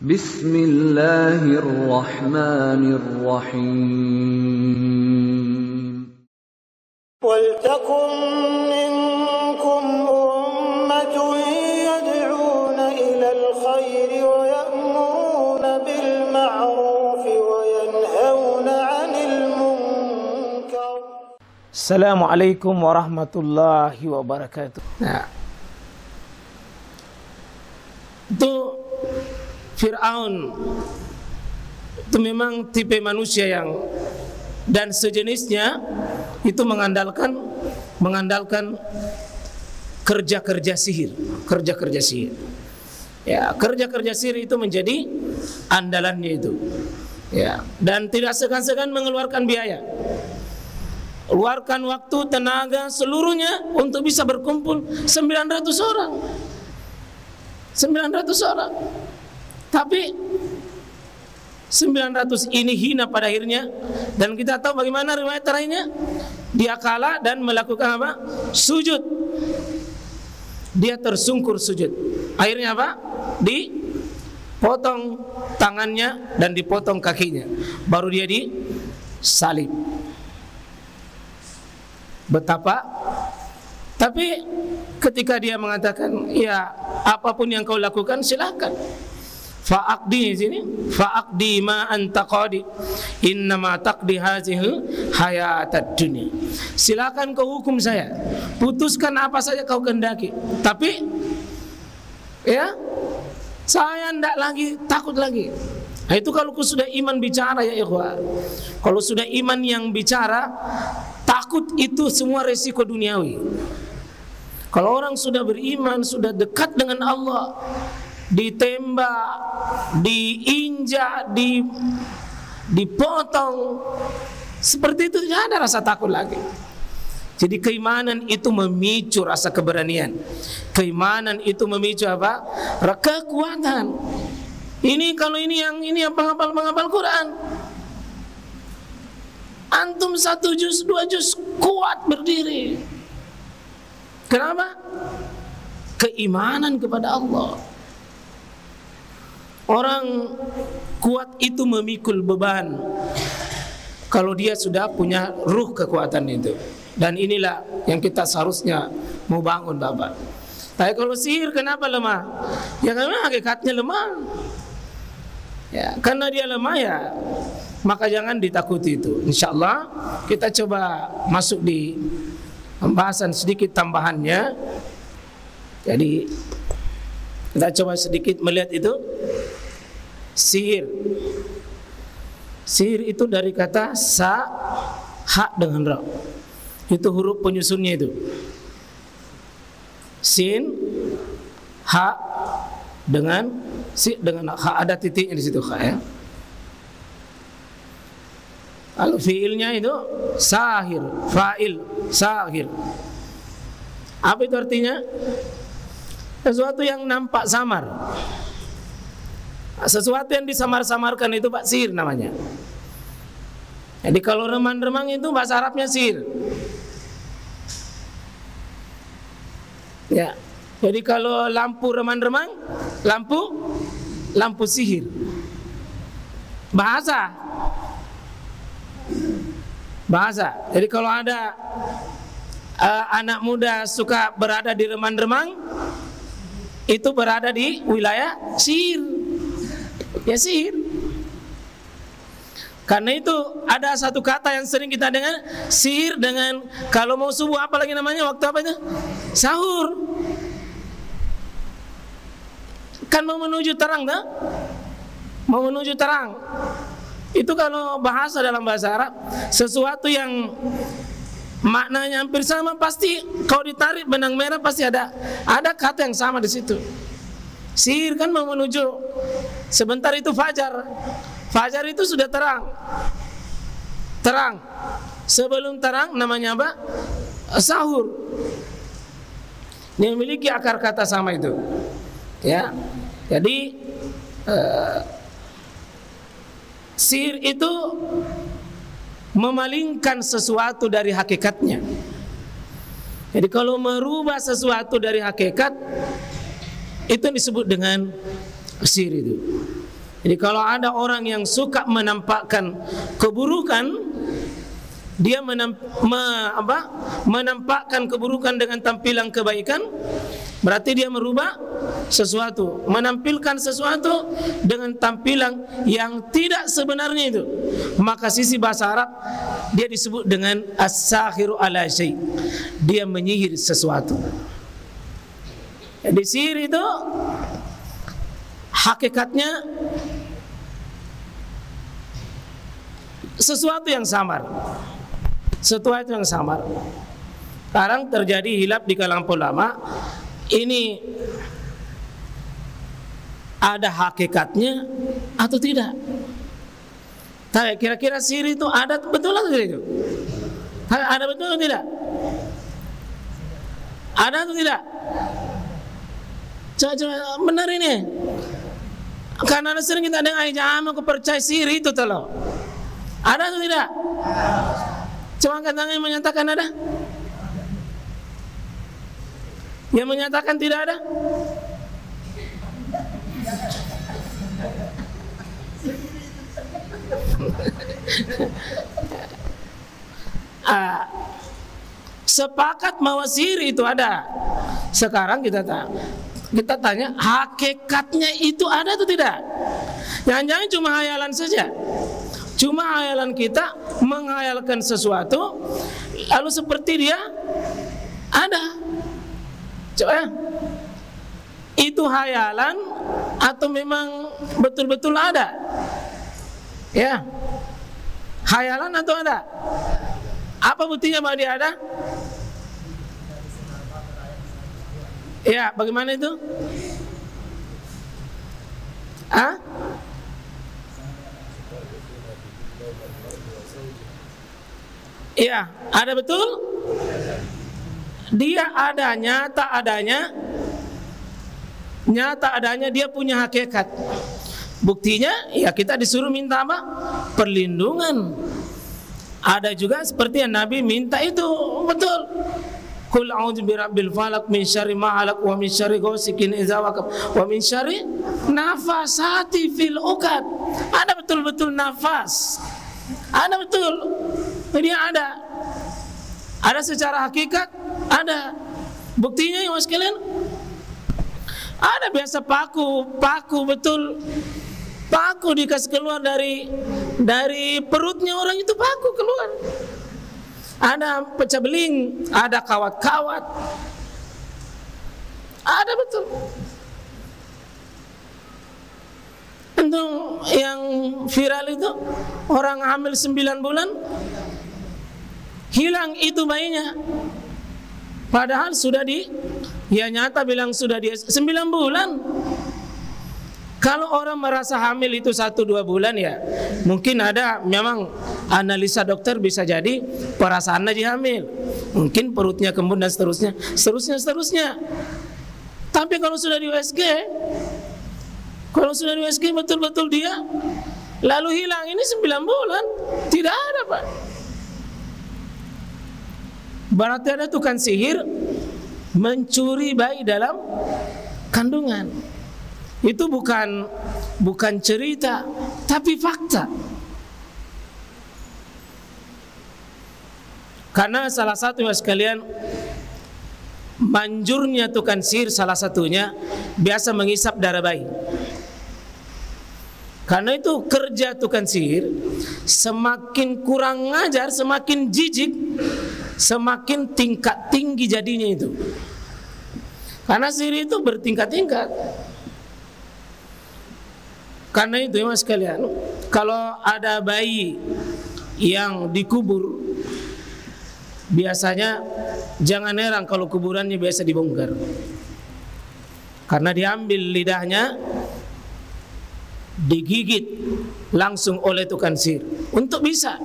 Bismillahirrahmanirrahim. Waltakum minkum ummatun yad'una ilal khairi wa ya'muruna bil ma'rufi wa yanhauna 'anil munkar. Assalamualaikum warahmatullahi wabarakatuh. Nah, itu Fir'aun itu memang tipe manusia yang dan sejenisnya itu mengandalkan kerja-kerja sihir. Ya, kerja-kerja sihir itu menjadi andalannya itu. Ya, dan tidak segan-segan mengeluarkan biaya. Keluarkan waktu, tenaga, seluruhnya untuk bisa berkumpul 900 orang. 900 orang. Tapi 900 ini hina pada akhirnya. Dan kita tahu bagaimana riwayat terakhirnya. Dia kalah dan melakukan apa? Sujud. Dia tersungkur sujud. Akhirnya apa? Dipotong tangannya dan dipotong kakinya. Baru dia disalib. Betapa. Tapi ketika dia mengatakan, ya apapun yang kau lakukan silahkan. Fa'aqdi sini, fa'aqdi ma anta qadi, innama taqdi hazihi hayatad dunya. Silakan kau hukum saya, putuskan apa saja kau kehendaki. Tapi ya saya tidak lagi takut lagi. Nah, itu kalau sudah iman bicara ya ikhwah. Kalau sudah iman yang bicara, takut itu semua resiko duniawi. Kalau orang sudah beriman, sudah dekat dengan Allah, ditembak, diinjak, dipotong, seperti itu tidak ada rasa takut lagi. Jadi keimanan itu memicu rasa keberanian. Keimanan itu memicu apa? Kekuatan. Ini kalau ini yang penghafal Quran. Antum 1 juz, 2 juz kuat berdiri. Kenapa? Keimanan kepada Allah. Orang kuat itu memikul beban kalau dia sudah punya ruh kekuatan itu. Dan inilah yang kita seharusnya mau bangun, Bapak. Tapi kalau sihir kenapa lemah? Ya karena hakikatnya lemah. Ya, karena dia lemah ya, maka jangan ditakuti itu. InsyaAllah kita coba masuk di pembahasan sedikit tambahannya. Jadi kita coba sedikit melihat itu. Sihir. Sihir itu dari kata sa, ha dengan ra. Itu huruf penyusunnya itu. Sin, ha dengan si dengan ha, ada titiknya di situ ha ya. Kalau fiilnya itu sahir, fa'il, sahir. Apa itu artinya? Sesuatu yang nampak samar. Sesuatu yang disamar-samarkan itu Pak sihir namanya. Jadi kalau remang-remang itu bahasa Arabnya sihir. Ya. Jadi kalau lampu remang-remang, lampu sihir. Bahasa. Jadi kalau ada anak muda suka berada di remang-remang, itu berada di wilayah sihir. Ya sihir. Karena itu ada satu kata yang sering kita dengar, sihir dengan kalau mau subuh apa lagi namanya waktu apa itu? Sahur. Kan mau menuju terang tak? Mau menuju terang. Itu kalau bahasa dalam bahasa Arab, sesuatu yang maknanya hampir sama, pasti kalau ditarik benang merah pasti ada kata yang sama di situ. Sihir kan mau menuju sebentar itu fajar. Fajar itu sudah terang. Terang. Sebelum terang namanya apa? Sahur. Yang memiliki akar kata sama itu. Ya. Jadi sihir itu memalingkan sesuatu dari hakikatnya. Jadi kalau merubah sesuatu dari hakikat, itu yang disebut dengan sihir itu. Jadi kalau ada orang yang suka menampakkan keburukan, dia menampakkan keburukan dengan tampilan kebaikan, berarti dia merubah sesuatu, menampilkan sesuatu dengan tampilan yang tidak sebenarnya itu. Maka sisi bahasa Arab dia disebut dengan as-sahiru ala syai'. Dia menyihir sesuatu. Jadi sihir itu hakikatnya sesuatu yang samar. Sesuatu yang samar. Sekarang terjadi hilaf di kalangan ulama. Ini ada hakikatnya atau tidak? Tapi kira-kira sihir itu ada betul atau tidak itu? Ada betul atau tidak? Ada atau tidak? Coba benar ini. Karena sering kita dengar jangan aku percaya sihir itu tolong. Ada atau tidak? Coba angkat tangan yang menyatakan ada. Yang menyatakan tidak ada. Sepakat bahwa sihir itu ada. Sekarang kita tanya hakikatnya itu ada atau tidak? Jangan-jangan cuma hayalan saja. Cuma hayalan kita menghayalkan sesuatu lalu seperti dia ada. Coba itu hayalan atau memang betul-betul ada? Ya, hayalan atau ada? Apa buktinya bahwa dia ada? Ya, bagaimana itu? Iya, ada betul? Dia ada, nyata adanya dia punya hakikat. Buktinya ya kita disuruh minta apa? Perlindungan. Ada juga seperti yang Nabi minta itu, betul. Qul a'udzu birabbil falaq min syarri ma 'alaq wa min syarri ghasiqin idza waqab wa min syarri nafasati fil 'uqad. Ada betul-betul nafas. Ada betul. Dia ada. Ada secara hakikat, ada. Buktinya ya Mas sekalian. Ada biasa paku betul. Paku dikasih keluar dari perutnya orang itu, paku keluar. Ada pecah beling, ada kawat-kawat. Ada betul. Untuk yang viral itu orang hamil 9 bulan hilang itu bayinya. Padahal sudah nyata bilang sudah 9 bulan. Kalau orang merasa hamil itu 1-2 bulan ya mungkin ada memang analisa dokter bisa jadi perasaan aja hamil. Mungkin perutnya kembung dan seterusnya. Tapi kalau sudah di USG, betul-betul dia lalu hilang ini 9 bulan, tidak ada Pak. Berarti ada tukang sihir mencuri bayi dalam kandungan. Itu bukan cerita, tapi fakta. Karena salah satu sekalian manjurnya tukang sihir salah satunya biasa menghisap darah bayi. Karena itu kerja tukang sihir semakin kurang ngajar, semakin jijik, semakin tingkat tinggi jadinya itu. Karena sihir itu bertingkat-tingkat. Karena itu ya Mas sekalian, kalau ada bayi yang dikubur, biasanya jangan heran kalau kuburannya biasa dibongkar. Karena diambil lidahnya, digigit langsung oleh tukang sihir untuk bisa.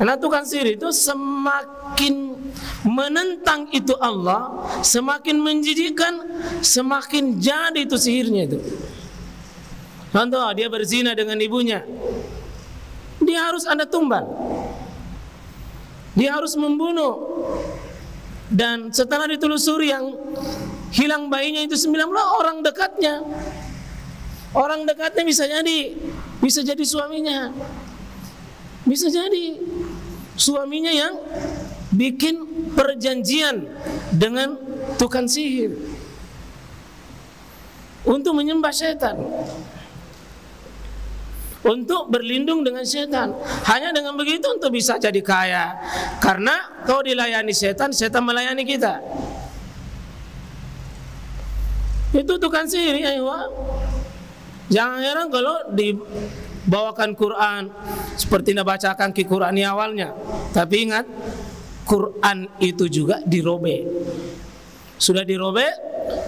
Karena tukang sihir itu semakin menentang itu Allah, semakin menjijikkan, semakin jadi itu sihirnya itu. Contoh, dia berzina dengan ibunya, dia harus ada tumbal, dia harus membunuh. Dan setelah ditelusuri yang hilang bayinya itu 9 orang dekatnya, Orang dekatnya bisa jadi suaminya. Bisa jadi suaminya yang bikin perjanjian dengan tukang sihir untuk menyembah setan, untuk berlindung dengan setan. Hanya dengan begitu untuk bisa jadi kaya. Karena kalau dilayani setan, setan melayani kita. Itu tukang sihir ya. Jangan heran kalau dibawakan Quran seperti Anda bacakan ke Quran ini awalnya. Tapi ingat, Quran itu juga dirobek. Sudah dirobek,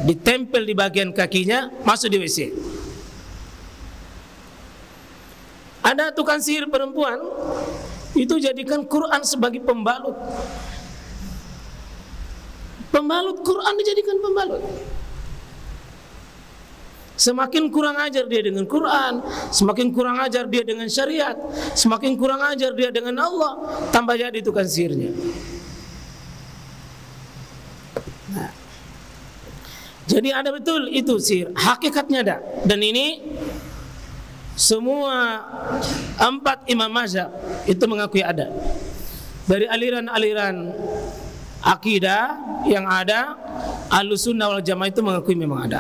ditempel di bagian kakinya, masuk di WC. Ada tukang sihir perempuan, itu jadikan Quran sebagai pembalut. Pembalut Quran dijadikan pembalut. Semakin kurang ajar dia dengan Quran, semakin kurang ajar dia dengan syariat, semakin kurang ajar dia dengan Allah, tambah jadi tukang sihirnya. Nah, jadi ada betul itu sihir, hakikatnya ada. Dan ini semua 4 imam mazhab itu mengakui ada. Dari aliran-aliran akidah yang ada, Ahlussunnah wal Jamaah itu mengakui memang ada.